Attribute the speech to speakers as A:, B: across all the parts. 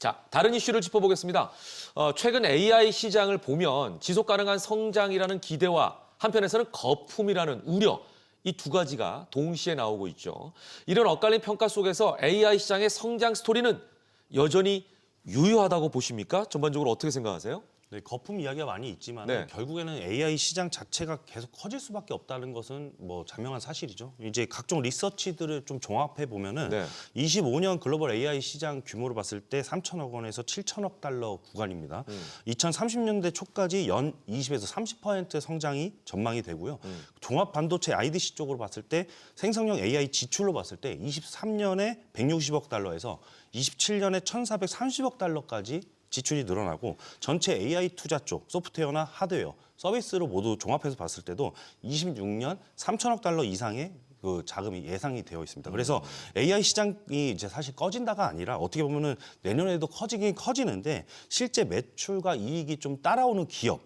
A: 자, 다른 이슈를 짚어보겠습니다. 최근 AI 시장을 보면 지속 가능한 성장이라는 기대와 한편에서는 거품이라는 우려, 이 두 가지가 동시에 나오고 있죠. 이런 엇갈린 평가 속에서 AI 시장의 성장 스토리는 여전히 유효하다고 보십니까? 전반적으로 어떻게 생각하세요?
B: 네, 거품 이야기가 많이 있지만
A: 네.
B: 결국에는 AI 시장 자체가 계속 커질 수밖에 없다는 것은 뭐 자명한 사실이죠. 이제 각종 리서치들을 좀 종합해 보면은
A: 네.
B: 25년 글로벌 AI 시장 규모를 봤을 때 3천억 원에서 7천억 달러 구간입니다. 2030년대 초까지 연 20에서 30% 성장이 전망이 되고요. 종합 반도체 IDC 쪽으로 봤을 때 생성형 AI 지출로 봤을 때 23년에 160억 달러에서 27년에 1,430억 달러까지 지출이 늘어나고 전체 AI 투자 쪽 소프트웨어나 하드웨어, 서비스로 모두 종합해서 봤을 때도 26년 3천억 달러 이상의 그 자금이 예상이 되어 있습니다. 그래서 AI 시장이 이제 사실 꺼진다가 아니라 어떻게 보면은 내년에도 커지긴 커지는데 실제 매출과 이익이 좀 따라오는 기업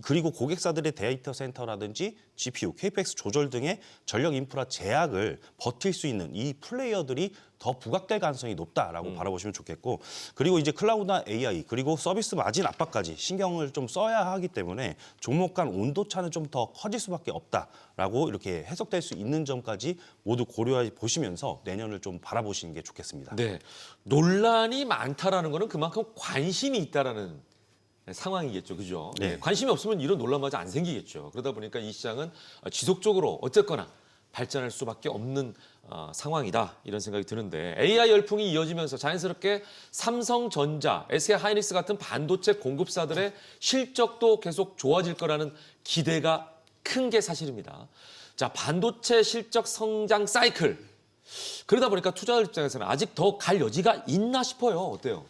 B: 그리고 고객사들의 데이터 센터라든지 GPU, KPX 조절 등의 전력 인프라 제약을 버틸 수 있는 이 플레이어들이 더 부각될 가능성이 높다라고 바라보시면 좋겠고 그리고 이제 클라우드나 AI 그리고 서비스 마진 압박까지 신경을 좀 써야 하기 때문에 종목 간 온도차는 좀 더 커질 수밖에 없다라고 이렇게 해석될 수 있는 점까지 모두 고려해 보시면서 내년을 좀 바라보시는 게 좋겠습니다.
A: 네. 논란이 많다라는 거는 그만큼 관심이 있다라는 상황이겠죠. 그죠?
B: 네.
A: 관심이 없으면 이런 논란마저 안 생기겠죠. 그러다 보니까 이 시장은 지속적으로 어쨌거나 발전할 수밖에 없는 상황이다 이런 생각이 드는데 AI 열풍이 이어지면서 자연스럽게 삼성전자, SK하이닉스 같은 반도체 공급사들의 실적도 계속 좋아질 거라는 기대가 큰 게 사실입니다. 자, 반도체 실적 성장 사이클. 그러다 보니까 투자자 입장에서는 아직 더 갈 여지가 있나 싶어요. 어때요?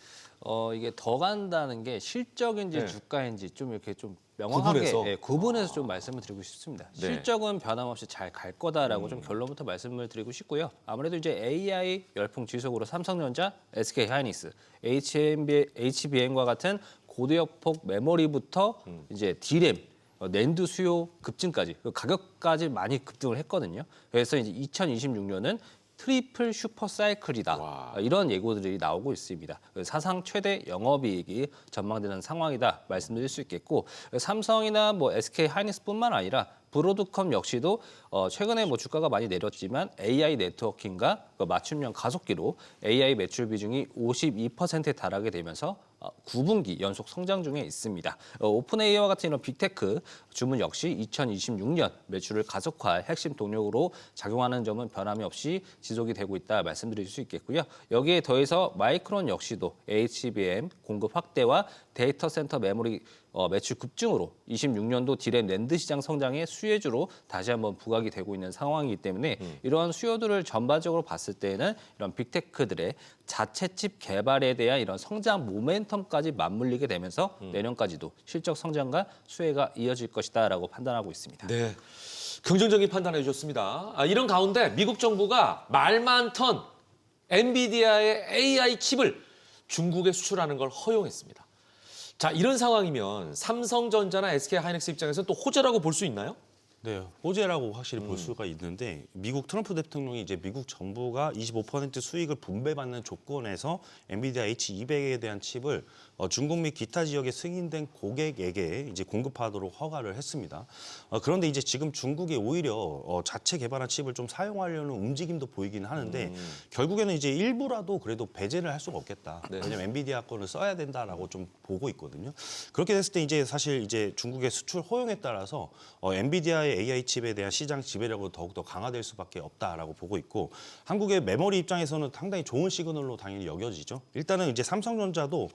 C: 이게 더 간다는 게 실적인지
A: 네.
C: 주가인지 좀 이렇게 좀 명확하게
A: 구분해서?
C: 구분해서 좀 말씀을 드리고 싶습니다.
A: 네.
C: 실적은 변함없이 잘 갈 거다라고 좀 결론부터 말씀을 드리고 싶고요. 아무래도 이제 AI 열풍 지속으로 삼성전자, SK하이닉스, HBM과 같은 고대역폭 메모리부터 이제 D램 낸드 수요 급증까지 그 가격까지 많이 급등을 했거든요. 그래서 이제 2026년은 트리플 슈퍼 사이클이다.
A: 와.
C: 이런 예고들이 나오고 있습니다. 사상 최대 영업이익이 전망되는 상황이다 말씀드릴 수 있겠고 삼성이나 뭐 SK 하이닉스뿐만 아니라 브로드컴 역시도 최근에 뭐 주가가 많이 내렸지만 AI 네트워킹과 그 맞춤형 가속기로 AI 매출 비중이 52%에 달하게 되면서 9분기 연속 성장 중에 있습니다. 오픈AI와 같은 이런 빅테크 주문 역시 2026년 매출을 가속화할 핵심 동력으로 작용하는 점은 변함이 없이 지속이 되고 있다 말씀드릴 수 있겠고요. 여기에 더해서 마이크론 역시도 HBM 공급 확대와 데이터 센터 메모리 매출 급증으로 26년도 디램 낸드 시장 성장의 수혜주로 다시 한번 부각이 되고 있는 상황이기 때문에 이러한 수요들을 전반적으로 봤을 때는 이런 빅테크들의 자체 칩 개발에 대한 이런 성장 모멘텀까지 맞물리게 되면서 내년까지도 실적 성장과 수혜가 이어질 것이다라고 판단하고 있습니다.
A: 네. 긍정적인 판단해 주셨습니다. 이런 가운데 미국 정부가 말 많던 엔비디아의 AI 칩을 중국에 수출하는 걸 허용했습니다. 자, 이런 상황이면 삼성전자나 SK하이닉스 입장에서는 또 호재라고 볼 수 있나요?
B: 네, 호재라고 확실히 볼 수가 있는데 미국 트럼프 대통령이 이제 미국 정부가 25% 수익을 분배받는 조건에서 엔비디아 H200에 대한 칩을 중국 및 기타 지역에 승인된 고객에게 이제 공급하도록 허가를 했습니다. 그런데 이제 지금 중국이 오히려 자체 개발한 칩을 좀 사용하려는 움직임도 보이긴 하는데 결국에는 이제 일부라도 그래도 배제를 할 수가 없겠다.
A: 네.
B: 왜냐면 엔비디아 거를 써야 된다라고 좀 보고 있거든요. 그렇게 됐을 때 이제 사실 이제 중국의 수출 허용에 따라서 엔비디아의 AI 칩에 대한 시장 지배력은 더욱더 강화될 수밖에 없다라고 보고 있고 한국의 메모리 입장에서는 상당히 좋은 시그널로 당연히 여겨지죠. 일단은 이제 삼성전자도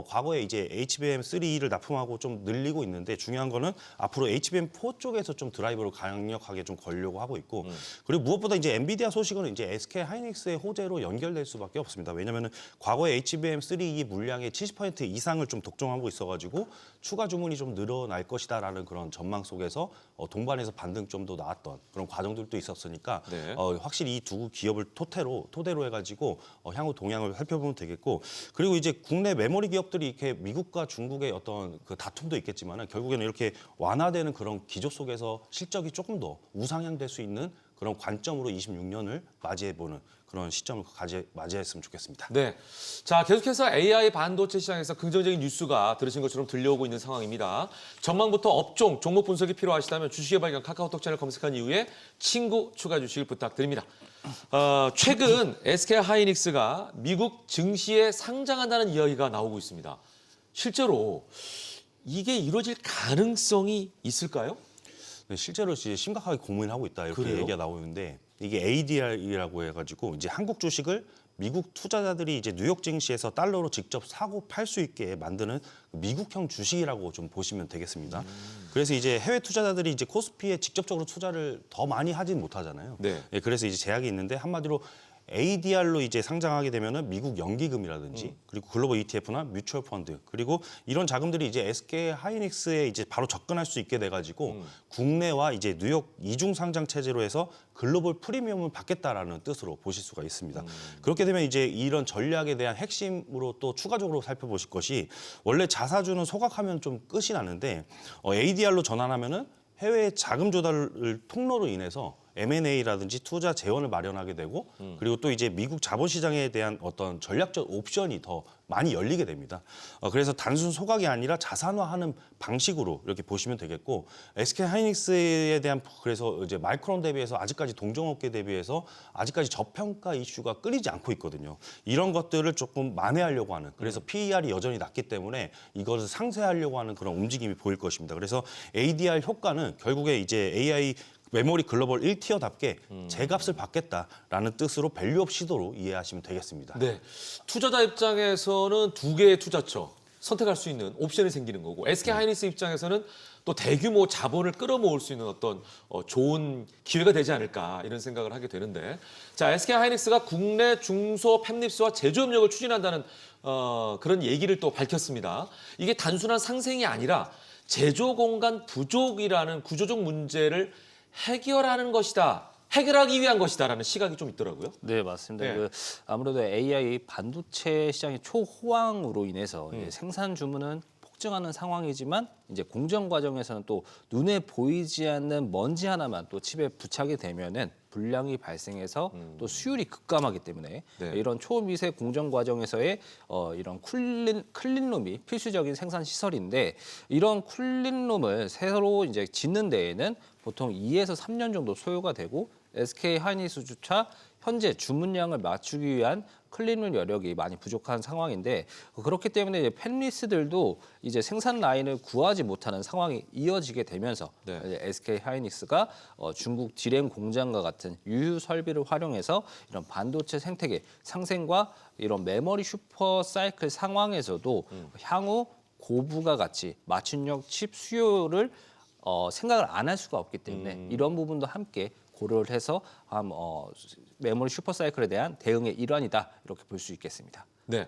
B: 과거에 이제 HBM3를 납품하고 좀 늘리고 있는데 중요한 거는 앞으로 HBM4 쪽에서 좀 드라이버를 강력하게 좀 걸려고 하고 있고 그리고 무엇보다 이제 엔비디아 소식은 이제 SK 하이닉스의 호재로 연결될 수밖에 없습니다. 왜냐면은 과거에 HBM3 물량의 70% 이상을 좀 독점하고 있어가지고 추가 주문이 좀 늘어날 것이다라는 그런 전망 속에서 동반해서 반등 좀 더 나왔던 그런 과정들도 있었으니까
A: 네.
B: 확실히 이 두 기업을 토대로 해가지고 향후 동향을 살펴보면 되겠고 그리고 이제 국내 메모리 기업들이 이렇게 미국과 중국의 어떤 그 다툼도 있겠지만은 결국에는 이렇게 완화되는 그런 기조 속에서 실적이 조금 더 우상향될 수 있는 그런 관점으로 26년을 맞이해보는 그런 시점을 맞이했으면 좋겠습니다.
A: 네. 자, 계속해서 AI 반도체 시장에서 긍정적인 뉴스가 들으신 것처럼 들려오고 있는 상황입니다. 전망부터 업종, 종목 분석이 필요하시다면 주식의 발견 카카오톡 채널 검색한 이후에 친구 추가해 주시길 부탁드립니다. 최근 SK 하이닉스가 미국 증시에 상장한다는 이야기가 나오고 있습니다. 실제로 이게 이루어질 가능성이 있을까요?
B: 네, 실제로 이제 심각하게 고민하고 있다 이렇게
A: 그래요?
B: 얘기가 나오는데 이게 ADR이라고 해가지고 이제 한국 주식을 미국 투자자들이 이제 뉴욕 증시에서 달러로 직접 사고 팔 수 있게 만드는 미국형 주식이라고 좀 보시면 되겠습니다. 그래서 이제 해외 투자자들이 이제 코스피에 직접적으로 투자를 더 많이 하진 못하잖아요.
A: 네.
B: 예, 그래서 이제 제약이 있는데 한마디로 ADR로 이제 상장하게 되면은 미국 연기금이라든지 그리고 글로벌 ETF나 뮤추얼 펀드 그리고 이런 자금들이 이제 SK 하이닉스에 이제 바로 접근할 수 있게 돼가지고 국내와 이제 뉴욕 이중 상장 체제로 해서 글로벌 프리미엄을 받겠다라는 뜻으로 보실 수가 있습니다. 그렇게 되면 이제 이런 전략에 대한 핵심으로 또 추가적으로 살펴보실 것이 원래 자사주는 소각하면 좀 끝이 나는데 ADR로 전환하면은 해외 자금 조달 통로로 인해서 M&A라든지 투자 재원을 마련하게 되고 그리고 또 이제 미국 자본시장에 대한 어떤 전략적 옵션이 더 많이 열리게 됩니다. 그래서 단순 소각이 아니라 자산화하는 방식으로 이렇게 보시면 되겠고 SK 하이닉스에 대한 그래서 이제 마이크론 대비해서 아직까지 동종업계 대비해서 아직까지 저평가 이슈가 끊이지 않고 있거든요. 이런 것들을 조금 만회하려고 하는 그래서 PER이 여전히 낮기 때문에 이것을 상쇄하려고 하는 그런 움직임이 보일 것입니다. 그래서 ADR 효과는 결국에 이제 AI 메모리 글로벌 1티어답게 제값을 받겠다라는 뜻으로 밸류업 시도로 이해하시면 되겠습니다.
A: 네. 투자자 입장에서는 두 개의 투자처 선택할 수 있는 옵션이 생기는 거고 SK 하이닉스 입장에서는 또 대규모 자본을 끌어모을 수 있는 어떤 좋은 기회가 되지 않을까 이런 생각을 하게 되는데 자 SK 하이닉스가 국내 중소 팹립스와 제조협력을 추진한다는 그런 얘기를 또 밝혔습니다. 이게 단순한 상생이 아니라 제조 공간 부족이라는 구조적 문제를 해결하는 것이다. 해결하기 위한 것이다라는 시각이 좀 있더라고요.
C: 네, 맞습니다.
A: 네.
C: 아무래도 AI 반도체 시장의 초호황으로 인해서 이제 생산 주문은 폭증하는 상황이지만 이제 공정 과정에서는 또 눈에 보이지 않는 먼지 하나만 또 칩에 부착이 되면은 불량이 발생해서 또 수율이 급감하기 때문에
A: 네.
C: 이런 초미세 공정 과정에서의 이런 클린룸이 필수적인 생산 시설인데 이런 클린룸을 새로 이제 짓는 데에는 보통 2에서 3년 정도 소요가 되고 SK 하이닉스조차 현재 주문량을 맞추기 위한 클린룸 여력이 많이 부족한 상황인데 그렇기 때문에 이제 팹리스들도 이제 생산 라인을 구하지 못하는 상황이 이어지게 되면서
A: 네.
C: 이제 SK 하이닉스가 중국 지렌 공장과 같은 유휴 설비를 활용해서 이런 반도체 생태계 상생과 이런 메모리 슈퍼 사이클 상황에서도 향후 고부가 가치 맞춤형 칩 수요를 생각을 안 할 수가 없기 때문에 이런 부분도 함께 고려를 해서 메모리 슈퍼사이클에 대한 대응의 일환이다 이렇게 볼 수 있겠습니다.
A: 네,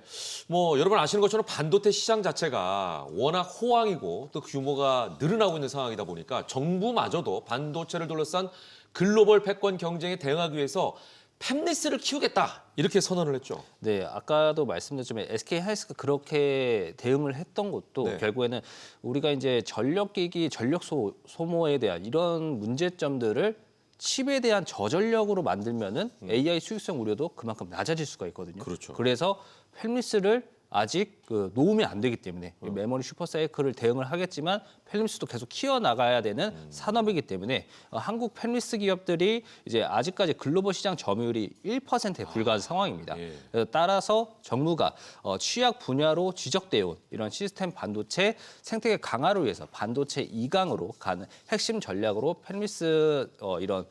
A: 뭐 여러분 아시는 것처럼 반도체 시장 자체가 워낙 호황이고 또 규모가 늘어나고 있는 상황이다 보니까 정부마저도 반도체를 둘러싼 글로벌 패권 경쟁에 대응하기 위해서 팹리스를 키우겠다 이렇게 선언을 했죠.
C: 네, 아까도 말씀드렸지만 SK 하이닉스가 그렇게 대응을 했던 것도
A: 네.
C: 결국에는 우리가 이제 전력기기 전력 소모에 대한 이런 문제점들을 칩에 대한 저전력으로 만들면은 AI 수익성 우려도 그만큼 낮아질 수가 있거든요.
A: 그렇죠.
C: 그래서 팹리스를 아직 놓으면 안 되기 때문에 이 메모리 슈퍼사이클을 대응을 하겠지만 팹리스도 계속 키워나가야 되는 산업이기 때문에 한국 팹리스 기업들이 이제 아직까지 글로벌 시장 점유율이 1%에 불과한 상황입니다.
A: 예.
C: 그래서 따라서 정부가 취약 분야로 지적되어 온 이런 시스템 반도체 생태계 강화를 위해서 반도체 2강으로 가는 핵심 전략으로 팹리스 이런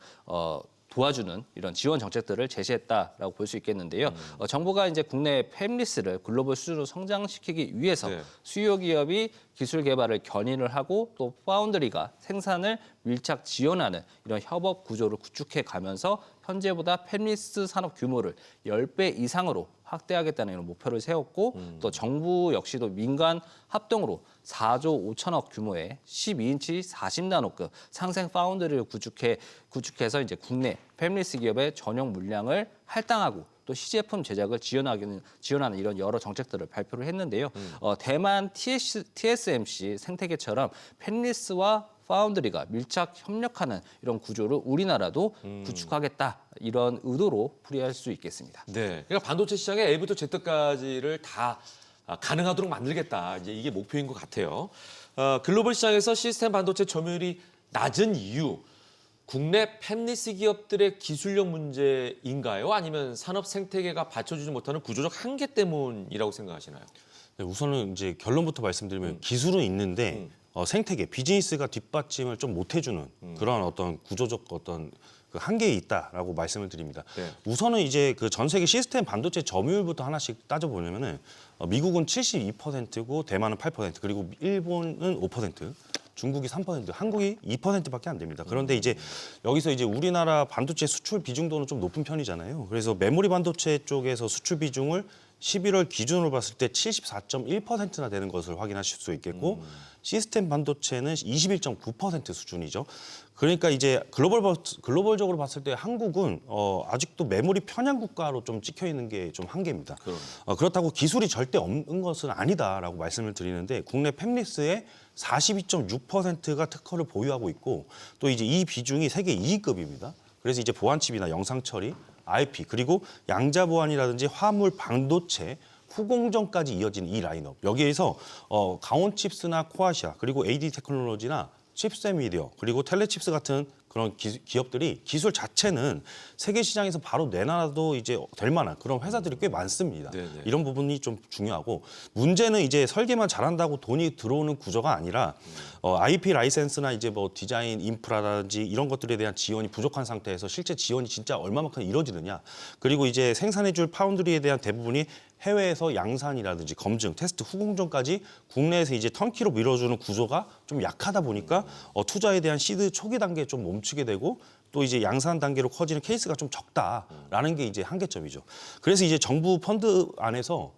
C: 도와주는 이런 지원 정책들을 제시했다라고 볼 수 있겠는데요. 정부가 이제 국내 팹리스를 글로벌 수준으로 성장시키기 위해서
A: 네.
C: 수요 기업이 기술 개발을 견인을 하고 또 파운드리가 생산을 밀착 지원하는 이런 협업 구조를 구축해 가면서 현재보다 팹리스 산업 규모를 10배 이상으로 확대하겠다는 이런 목표를 세웠고 또 정부 역시도 민간 합동으로 4조 5천억 규모의 12인치 40나노급 상생 파운드리를 구축해서 이제 국내 팹리스 기업의 전용 물량을 할당하고 또 시제품 제작을 지원하는 이런 여러 정책들을 발표를 했는데요. 대만 TSMC 생태계처럼 팹리스와 파운드리가 밀착 협력하는 이런 구조를 우리나라도 구축하겠다 이런 의도로 풀이할 수 있겠습니다.
A: 네, 그러니까 반도체 시장에 A부터 Z까지를 다 가능하도록 만들겠다. 이제 이게 목표인 것 같아요. 글로벌 시장에서 시스템 반도체 점유율이 낮은 이유, 국내 팹리스 기업들의 기술력 문제인가요? 아니면 산업 생태계가 받쳐주지 못하는 구조적 한계 때문이라고 생각하시나요?
B: 네, 우선은 이제 결론부터 말씀드리면 기술은 있는데 생태계, 비즈니스가 뒷받침을 좀 못 해주는 그런 어떤 구조적 어떤 그 한계에 있다라고 말씀을 드립니다.
A: 네.
B: 우선은 이제 그 전 세계 시스템 반도체 점유율부터 하나씩 따져보려면은 미국은 72%고 대만은 8% 그리고 일본은 5%. 중국이 3%, 한국이 2%밖에 안 됩니다. 그런데 이제 여기서 이제 우리나라 반도체 수출 비중도는 좀 높은 편이잖아요. 그래서 메모리 반도체 쪽에서 수출 비중을 11월 기준으로 봤을 때 74.1%나 되는 것을 확인하실 수 있겠고 시스템 반도체는 21.9% 수준이죠. 그러니까 이제 글로벌적으로 봤을 때 한국은 아직도 메모리 편향 국가로 좀 찍혀 있는 게 좀 한계입니다. 그렇다고 기술이 절대 없는 것은 아니다라고 말씀을 드리는데 국내 팹리스의 42.6%가 특허를 보유하고 있고 또 이제 이 비중이 세계 2위급입니다. 그래서 이제 보안칩이나 영상 처리, IP 그리고 양자 보안이라든지 화물 반도체 후공정까지 이어지는 이 라인업. 여기에서 강원칩스나 코아시아 그리고 AD 테크놀로지나 칩셋미디어 그리고 텔레칩스 같은 그런 기업들이 기술 자체는 세계 시장에서 바로 내놔도 이제 될 만한 그런 회사들이 꽤 많습니다.
A: 네네.
B: 이런 부분이 좀 중요하고 문제는 이제 설계만 잘한다고 돈이 들어오는 구조가 아니라 IP 라이센스나 이제 뭐 디자인 인프라라든지 이런 것들에 대한 지원이 부족한 상태에서 실제 지원이 진짜 얼마만큼 이루어지느냐 그리고 이제 생산해줄 파운드리에 대한 대부분이 해외에서 양산이라든지 검증, 테스트, 후공정까지 국내에서 이제 턴키로 밀어주는 구조가 좀 약하다 보니까 투자에 대한 시드 초기 단계에 좀 멈추게 되고 또 이제 양산 단계로 커지는 케이스가 좀 적다라는 게 이제 한계점이죠. 그래서 이제 정부 펀드 안에서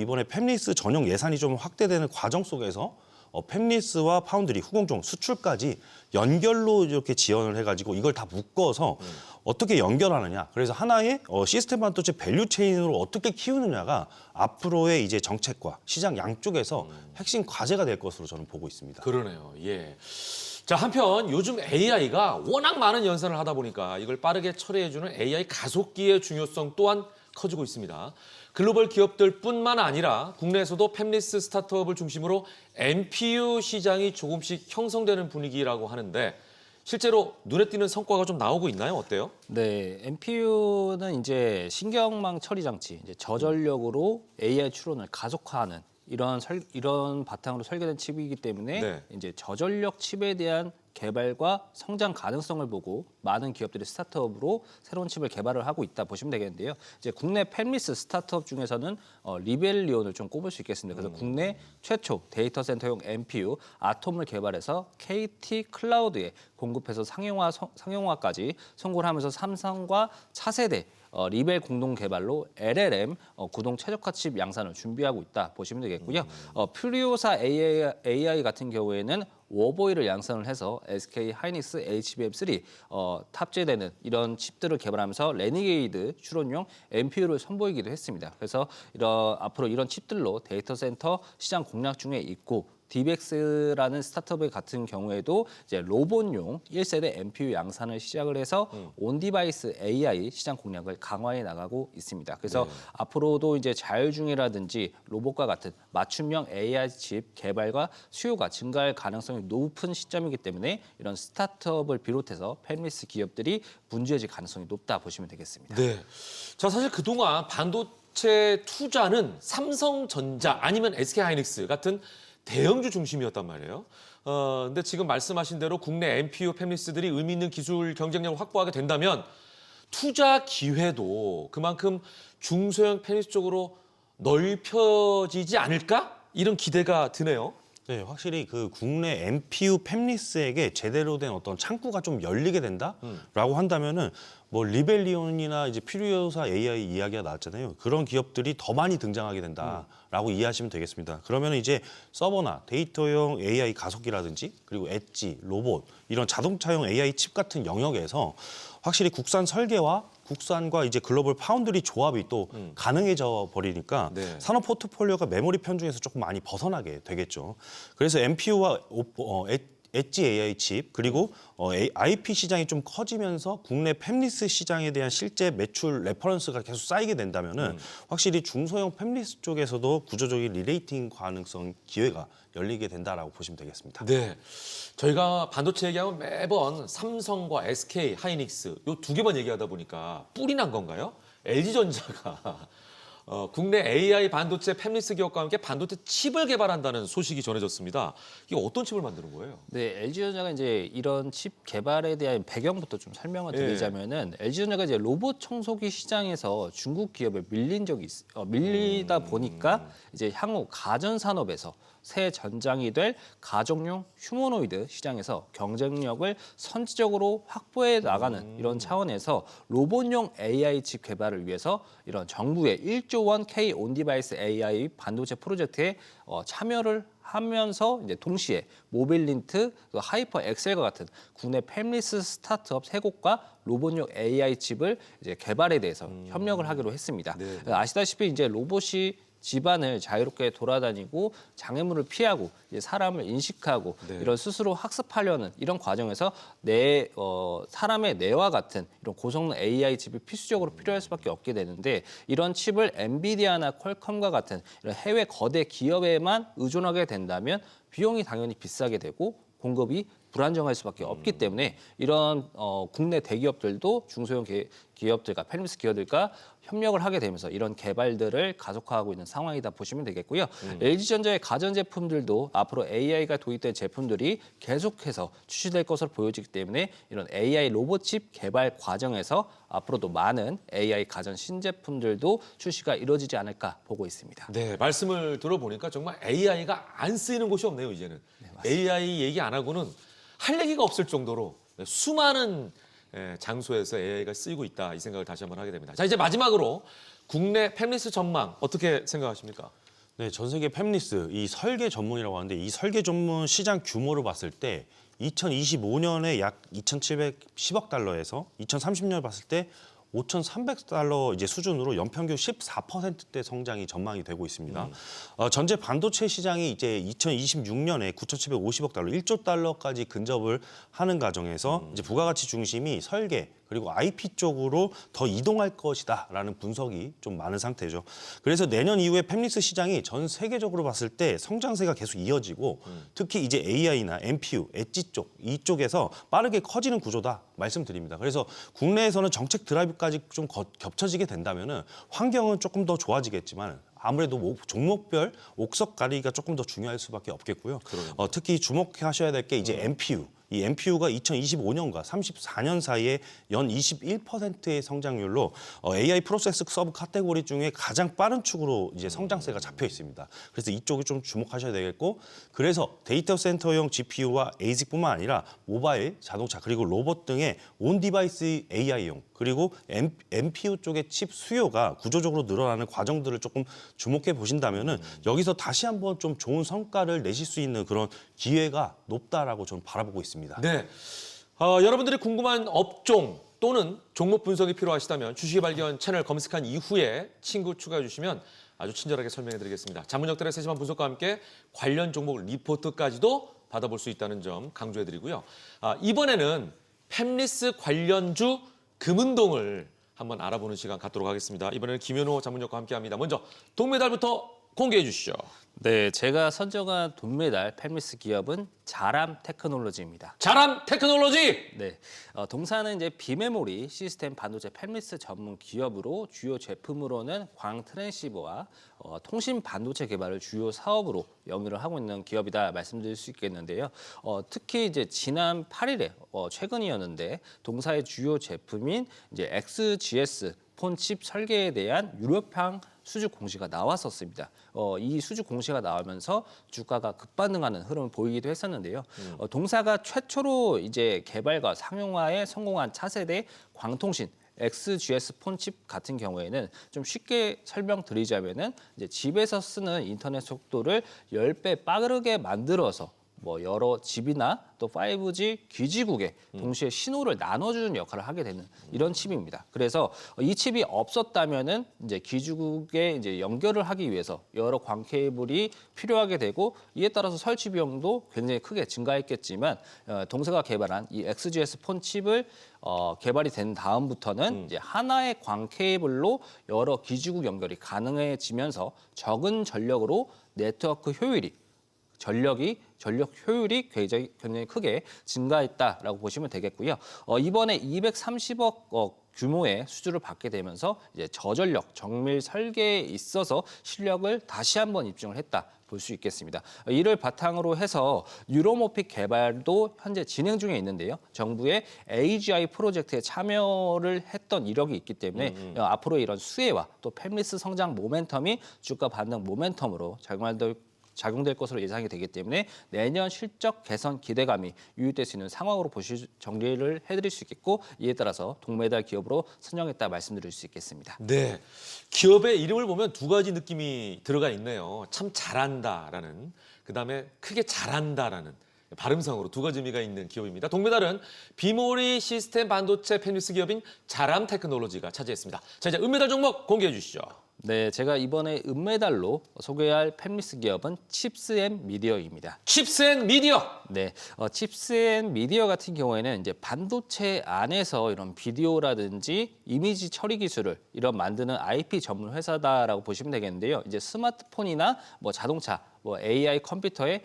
B: 이번에 팹리스 전용 예산이 좀 확대되는 과정 속에서 팹리스와 파운드리, 후공정, 수출까지 연결로 이렇게 지원을 해가지고 이걸 다 묶어서 어떻게 연결하느냐. 그래서 하나의 시스템 반도체 밸류 체인으로 어떻게 키우느냐가 앞으로의 이제 정책과 시장 양쪽에서 핵심 과제가 될 것으로 저는 보고 있습니다.
A: 그러네요. 예. 자, 한편 요즘 AI가 워낙 많은 연산을 하다 보니까 이걸 빠르게 처리해주는 AI 가속기의 중요성 또한 커지고 있습니다. 글로벌 기업들뿐만 아니라 국내에서도 팹리스 스타트업을 중심으로 NPU 시장이 조금씩 형성되는 분위기라고 하는데 실제로 눈에 띄는 성과가 좀 나오고 있나요? 어때요?
C: 네, NPU는 이제 신경망 처리 장치, 이제 저전력으로 AI 추론을 가속화하는 이런 바탕으로 설계된 칩이기 때문에
A: 네.
C: 이제 저전력 칩에 대한 개발과 성장 가능성을 보고 많은 기업들이 스타트업으로 새로운 칩을 개발을 하고 있다 보시면 되겠는데요. 이제 국내 팹리스 스타트업 중에서는 리벨리온을 좀 꼽을 수 있겠습니다. 그래서 국내 최초 데이터 센터용 NPU 아톰을 개발해서 KT 클라우드에 공급해서 상용화까지 성공을 하면서 삼성과 차세대 리벨 공동 개발로 LLM 구동 최적화 칩 양산을 준비하고 있다 보시면 되겠고요. 퓨리오사 AI 같은 경우에는 워보이를 양산을 해서 SK 하이닉스 HBM3 탑재되는 이런 칩들을 개발하면서 레니게이드 추론용 NPU를 선보이기도 했습니다. 그래서 앞으로 이런 칩들로 데이터 센터 시장 공략 중에 있고 디벡스라는 스타트업 같은 경우에도 이제 로봇용 1세대 NPU 양산을 시작을 해서 온디바이스 AI 시장 공략을 강화해 나가고 있습니다. 그래서 앞으로도 이제 자율주행이라든지 로봇과 같은 맞춤형 AI 칩 개발과 수요가 증가할 가능성이 높은 시점이기 때문에 이런 스타트업을 비롯해서 팹리스 기업들이 분주해질 가능성이 높다 보시면 되겠습니다.
A: 네. 자, 사실 그동안 반도체 투자는 삼성전자 아니면 SK하이닉스 같은 대형주 중심이었단 말이에요. 근데 지금 말씀하신 대로 국내 NPU 팹리스들이 의미 있는 기술 경쟁력을 확보하게 된다면 투자 기회도 그만큼 중소형 팹리스 쪽으로 넓혀지지 않을까? 이런 기대가 드네요.
B: 네, 확실히 그 국내 NPU 팹리스에게 제대로 된 어떤 창구가 좀 열리게 된다라고 한다면은 뭐 리벨리온이나 이제 퓨리오사 AI 이야기가 나왔잖아요. 그런 기업들이 더 많이 등장하게 된다라고 이해하시면 되겠습니다. 그러면 이제 서버나 데이터용 AI 가속기라든지 그리고 엣지, 로봇 이런 자동차용 AI 칩 같은 영역에서 확실히 국산 설계와 국산과 이제 글로벌 파운드리 조합이 또 가능해져 버리니까
A: 네.
B: 산업 포트폴리오가 메모리 편중에서 조금 많이 벗어나게 되겠죠. 그래서 NPU와 엣지 AI 칩 그리고 IP 시장이 좀 커지면서 국내 팹리스 시장에 대한 실제 매출 레퍼런스가 계속 쌓이게 된다면은 확실히 중소형 팹리스 쪽에서도 구조적인 리레이팅 가능성 기회가 열리게 된다라고 보시면 되겠습니다.
A: 네. 저희가 반도체 얘기하면 매번 삼성과 SK 하이닉스 요 두 개만 얘기하다 보니까 뿔이 난 건가요? LG전자가 국내 AI 반도체 팹리스 기업과 함께 반도체 칩을 개발한다는 소식이 전해졌습니다. 이게 어떤 칩을 만드는 거예요?
C: 네, LG전자가 이제 이런 칩 개발에 대한 배경부터 좀 설명을 드리자면은 LG전자가 이제 로봇 청소기 시장에서 중국 기업에 밀리다 보니까 이제 향후 가전 산업에서 새 전장이 될 가정용 휴머노이드 시장에서 경쟁력을 선지적으로 확보해 나가는 이런 차원에서 로봇용 AI 칩 개발을 위해서 이런 정부의 1조 원 K 온디바이스 AI 반도체 프로젝트에 참여를 하면서 이제 동시에 모빌린트, 하이퍼 엑셀과 같은 국내 팹리스 스타트업 3곳과 로봇용 AI 칩을 이제 개발에 대해서 협력을 하기로 했습니다.
A: 네.
C: 아시다시피 이제 로봇이 집안을 자유롭게 돌아다니고 장애물을 피하고 이제 사람을 인식하고
A: 네.
C: 이런 스스로 학습하려는 이런 과정에서 사람의 뇌와 같은 이런 고성능 AI 칩이 필수적으로 필요할 수밖에 없게 되는데 이런 칩을 엔비디아나 퀄컴과 같은 이런 해외 거대 기업에만 의존하게 된다면 비용이 당연히 비싸게 되고 공급이 불안정할 수밖에 없기 때문에 이런 국내 대기업들도 중소형 기업들과 팹리스 기업들과 협력을 하게 되면서 이런 개발들을 가속화하고 있는 상황이다 보시면 되겠고요. LG전자의 가전제품들도 앞으로 AI가 도입된 제품들이 계속해서 출시될 것으로 보여지기 때문에 이런 AI 로봇칩 개발 과정에서 앞으로도 많은 AI 가전 신제품들도 출시가 이루어지지 않을까 보고 있습니다.
A: 네, 말씀을 들어보니까 정말 AI가 안 쓰이는 곳이 없네요, 이제는. AI 얘기 안 하고는 할 얘기가 없을 정도로 수많은 장소에서 AI가 쓰이고 있다 이 생각을 다시 한번 하게 됩니다. 자, 이제 마지막으로 국내 팹리스 전망 어떻게 생각하십니까?
B: 네, 전 세계 팹리스 이 설계 전문이라고 하는데 이 설계 전문 시장 규모를 봤을 때 2025년에 약 2,710억 달러에서 2030년을 봤을 때 5,300달러 이제 수준으로 연평균 14%대 성장이 전망이 되고 있습니다. 전체 반도체 시장이 이제 2026년에 9,750억 달러, 1조 달러까지 근접을 하는 과정에서 이제 부가가치 중심이 설계 그리고 IP 쪽으로 더 이동할 것이다라는 분석이 좀 많은 상태죠. 그래서 내년 이후에 팹리스 시장이 전 세계적으로 봤을 때 성장세가 계속 이어지고 특히 이제 AI나 NPU, 엣지 쪽 이쪽에서 빠르게 커지는 구조다 말씀드립니다. 그래서 국내에서는 정책 드라이브까지 좀 겹쳐지게 된다면은 환경은 조금 더 좋아지겠지만 아무래도 종목별 옥석 가리기가 조금 더 중요할 수밖에 없겠고요. 특히 주목하셔야 될 게 이제 NPU. 이 NPU가 2025년과 34년 사이에 연 21%의 성장률로 AI 프로세스 서브 카테고리 중에 가장 빠른 축으로 이제 성장세가 잡혀 있습니다. 그래서 이쪽이 좀 주목하셔야 되겠고, 그래서 데이터 센터용 GPU와 ASIC뿐만 아니라 모바일, 자동차 그리고 로봇 등의 온 디바이스 AI용 그리고 NPU 쪽의 칩 수요가 구조적으로 늘어나는 과정들을 조금 주목해 보신다면은 여기서 다시 한번 좀 좋은 성과를 내실 수 있는 그런 기회가 높다라고 저는 바라보고 있습니다.
A: 네, 여러분들이 궁금한 업종 또는 종목 분석이 필요하시다면 주식의 발견 채널 검색한 이후에 친구 추가해 주시면 아주 친절하게 설명해 드리겠습니다. 자문역들의 세심한 분석과 함께 관련 종목 리포트까지도 받아볼 수 있다는 점 강조해 드리고요. 이번에는 팹리스 관련주 금은동을 한번 알아보는 시간 갖도록 하겠습니다. 이번에는 김현호 자문역과 함께합니다. 먼저 동메달부터 공개해 주시죠.
C: 네, 제가 선정한 돈메달 팹리스 기업은 자람 테크놀로지입니다.
A: 자람 테크놀로지!
C: 네, 동사는 이제 비메모리 시스템 반도체 팹리스 전문 기업으로 주요 제품으로는 광 트랜시버와 통신 반도체 개발을 주요 사업으로 영위를 하고 있는 기업이다 말씀드릴 수 있겠는데요. 특히 이제 지난 8일에 최근이었는데 동사의 주요 제품인 이제 XGS 폰칩 설계에 대한 유럽향 수주 공시가 나왔었습니다. 이 수주 공시가 나오면서 주가가 급반등하는 흐름을 보이기도 했었는데요. 동사가 최초로 이제 개발과 상용화에 성공한 차세대 광통신 XGS 폰칩 같은 경우에는 좀 쉽게 설명드리자면은 이제 집에서 쓰는 인터넷 속도를 10배 빠르게 만들어서 뭐 여러 집이나 또 5G 기지국에 동시에 신호를 나눠주는 역할을 하게 되는 이런 칩입니다. 그래서 이 칩이 없었다면은 이제 기지국에 이제 연결을 하기 위해서 여러 광 케이블이 필요하게 되고 이에 따라서 설치 비용도 굉장히 크게 증가했겠지만 동사가 개발한 이 XGS 폰 칩을 개발이 된 다음부터는 이제 하나의 광 케이블로 여러 기지국 연결이 가능해지면서 적은 전력으로 네트워크 효율이 전력 효율이 굉장히 크게 증가했다라고 보시면 되겠고요. 이번에 230억 규모의 수주를 받게 되면서 이제 저전력, 정밀 설계에 있어서 실력을 다시 한번 입증을 했다. 볼 수 있겠습니다. 이를 바탕으로 해서 뉴로모픽 개발도 현재 진행 중에 있는데요. 정부의 AGI 프로젝트에 참여를 했던 이력이 있기 때문에 앞으로 이런 수혜와 또 팹리스 성장 모멘텀이 주가 반등 모멘텀으로 작용될 것으로 예상이 되기 때문에 내년 실적 개선 기대감이 유입될 수 있는 상황으로 정리를 해드릴 수 있겠고 이에 따라서 동메달 기업으로 선정했다 말씀드릴 수 있겠습니다.
A: 네, 기업의 이름을 보면 두 가지 느낌이 들어가 있네요. 참 잘한다라는, 그다음에 크게 잘한다라는 발음상으로 두 가지 의미가 있는 기업입니다. 동메달은 비모리 시스템 반도체 팹리스 기업인 자람 테크놀로지가 차지했습니다. 자, 이제 은메달 종목 공개해 주시죠.
C: 네, 제가 이번에 은메달로 소개할 팹리스 기업은 칩스앤미디어입니다.
A: 칩스앤미디어.
C: 네, 칩스앤미디어 같은 경우에는 이제 반도체 안에서 이런 비디오라든지 이미지 처리 기술을 이런 만드는 IP 전문 회사다라고 보시면 되겠는데요. 이제 스마트폰이나 뭐 자동차, 뭐 AI 컴퓨터에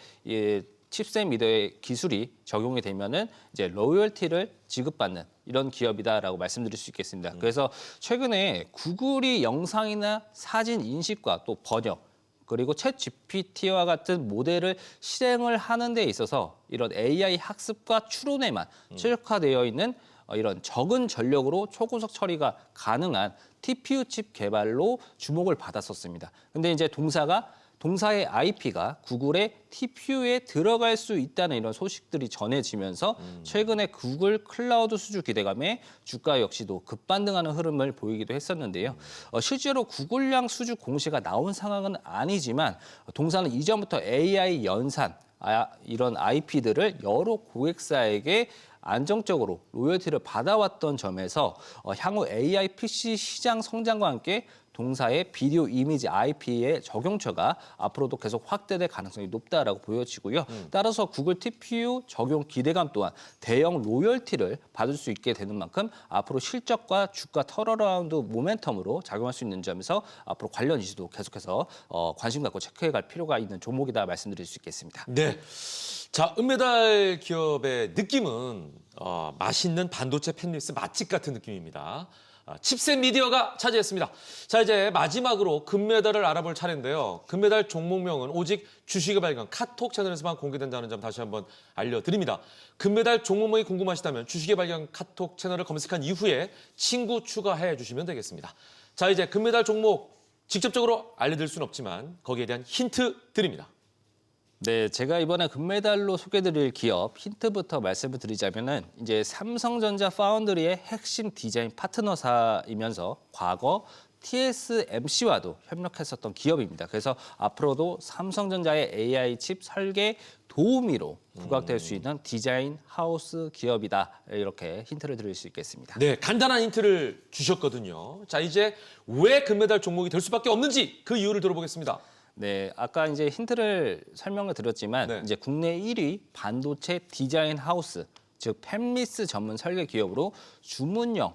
C: 칩스앤미디어의 기술이 적용이 되면은 이제 로열티를 지급받는 이런 기업이다라고 말씀드릴 수 있겠습니다. 그래서 최근에 구글이 영상이나 사진 인식과 또 번역 그리고 챗 GPT와 같은 모델을 실행을 하는 데 있어서 이런 AI 학습과 추론에만 최적화되어 있는 이런 적은 전력으로 초고속 처리가 가능한 TPU 칩 개발로 주목을 받았었습니다. 근데 이제 동사의 IP가 구글의 TPU에 들어갈 수 있다는 이런 소식들이 전해지면서 최근에 구글 클라우드 수주 기대감에 주가 역시도 급반등하는 흐름을 보이기도 했었는데요. 실제로 구글량 수주 공시가 나온 상황은 아니지만 동사는 이전부터 AI 연산, 이런 IP들을 여러 고객사에게 안정적으로 로열티를 받아왔던 점에서 향후 AI PC 시장 성장과 함께 동사의 비디오 이미지 IP의 적용처가 앞으로도 계속 확대될 가능성이 높다라고 보여지고요. 따라서 구글 TPU 적용 기대감 또한 대형 로열티를 받을 수 있게 되는 만큼 앞으로 실적과 주가 턴어라운드 모멘텀으로 작용할 수 있는 점에서 앞으로 관련 이슈도 계속해서 관심 갖고 체크해갈 필요가 있는 종목이다 말씀드릴 수 있겠습니다.
A: 네. 자, 은메달 기업의 느낌은 맛있는 반도체 팹리스 맛집 같은 느낌입니다. 칩스앤미디어가 차지했습니다. 자, 이제 마지막으로 금메달을 알아볼 차례인데요. 금메달 종목명은 오직 주식의 발견 카톡 채널에서만 공개된다는 점 다시 한번 알려드립니다. 금메달 종목명이 궁금하시다면 주식의 발견 카톡 채널을 검색한 이후에 친구 추가해 주시면 되겠습니다. 자, 이제 금메달 종목 직접적으로 알려드릴 수는 없지만 거기에 대한 힌트 드립니다.
C: 네, 제가 이번에 금메달로 소개드릴 기업 힌트부터 말씀을 드리자면은 이제 삼성전자 파운드리의 핵심 디자인 파트너사이면서 과거 TSMC와도 협력했었던 기업입니다. 그래서 앞으로도 삼성전자의 AI 칩 설계 도우미로 부각될 수 있는 디자인 하우스 기업이다. 이렇게 힌트를 드릴 수 있겠습니다.
A: 네, 간단한 힌트를 주셨거든요. 자, 이제 왜 금메달 종목이 될 수밖에 없는지 그 이유를 들어보겠습니다.
C: 네, 아까 이제 힌트를 설명을 드렸지만
A: 네.
C: 이제 국내 1위 반도체 디자인 하우스, 즉 팹리스 전문 설계 기업으로 주문형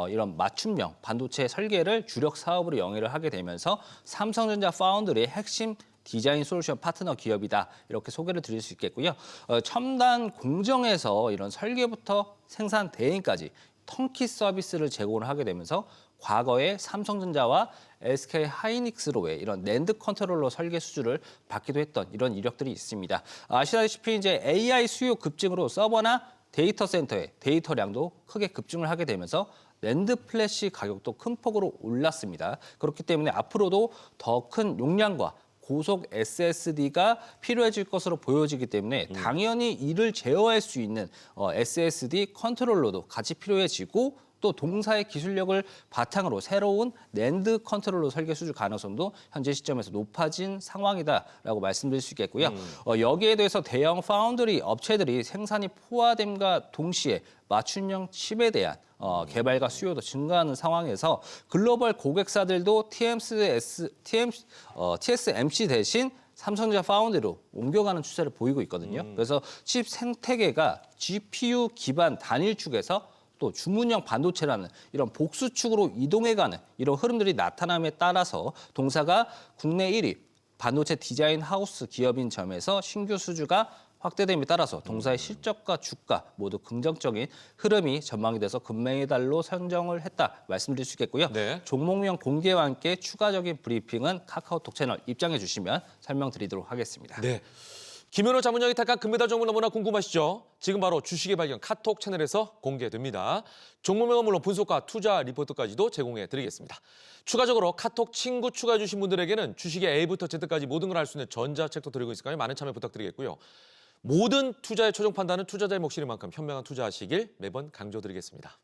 C: 이런 맞춤형 반도체 설계를 주력 사업으로 영위를 하게 되면서 삼성전자 파운드리의 핵심 디자인 솔루션 파트너 기업이다. 이렇게 소개를 드릴 수 있겠고요. 첨단 공정에서 이런 설계부터 생산 대행까지 턴키 서비스를 제공을 하게 되면서 과거에 삼성전자와 SK 하이닉스로의 이런 낸드 컨트롤러 설계 수주를 받기도 했던 이런 이력들이 있습니다. 아시다시피 이제 AI 수요 급증으로 서버나 데이터 센터의 데이터량도 크게 급증을 하게 되면서 낸드 플래시 가격도 큰 폭으로 올랐습니다. 그렇기 때문에 앞으로도 더 큰 용량과 고속 SSD가 필요해질 것으로 보여지기 때문에 당연히 이를 제어할 수 있는 SSD 컨트롤러도 같이 필요해지고 또 동사의 기술력을 바탕으로 새로운 낸드 컨트롤러 설계 수주 가능성도 현재 시점에서 높아진 상황이다라고 말씀드릴 수 있겠고요. 여기에 대해서 대형 파운드리 업체들이 생산이 포화됨과 동시에 맞춤형 칩에 대한 개발과 수요도 증가하는 상황에서 글로벌 고객사들도 TSMC 대신 삼성전자 파운드리로 옮겨가는 추세를 보이고 있거든요. 그래서 칩 생태계가 GPU 기반 단일축에서 또 주문형 반도체라는 이런 복수축으로 이동해가는 이런 흐름들이 나타남에 따라서 동사가 국내 1위 반도체 디자인 하우스 기업인 점에서 신규 수주가 확대됨에 따라서 동사의 실적과 주가 모두 긍정적인 흐름이 전망이 돼서 금메달로 선정을 했다 말씀드릴 수 있겠고요.
A: 네.
C: 종목명 공개와 함께 추가적인 브리핑은 카카오톡 채널 입장해 주시면 설명드리도록 하겠습니다.
A: 네. 김현호 자문장이 탈각 금메달 종목 너무나 궁금하시죠? 지금 바로 주식의 발견 카톡 채널에서 공개됩니다. 종목명은 물론 분석과 투자 리포트까지도 제공해 드리겠습니다. 추가적으로 카톡 친구 추가해 주신 분들에게는 주식의 A부터 Z까지 모든 걸 알 수 있는 전자책도 드리고 있으니까요. 많은 참여 부탁드리겠고요. 모든 투자의 최종 판단은 투자자의 몫이니만큼 현명한 투자하시길 매번 강조드리겠습니다.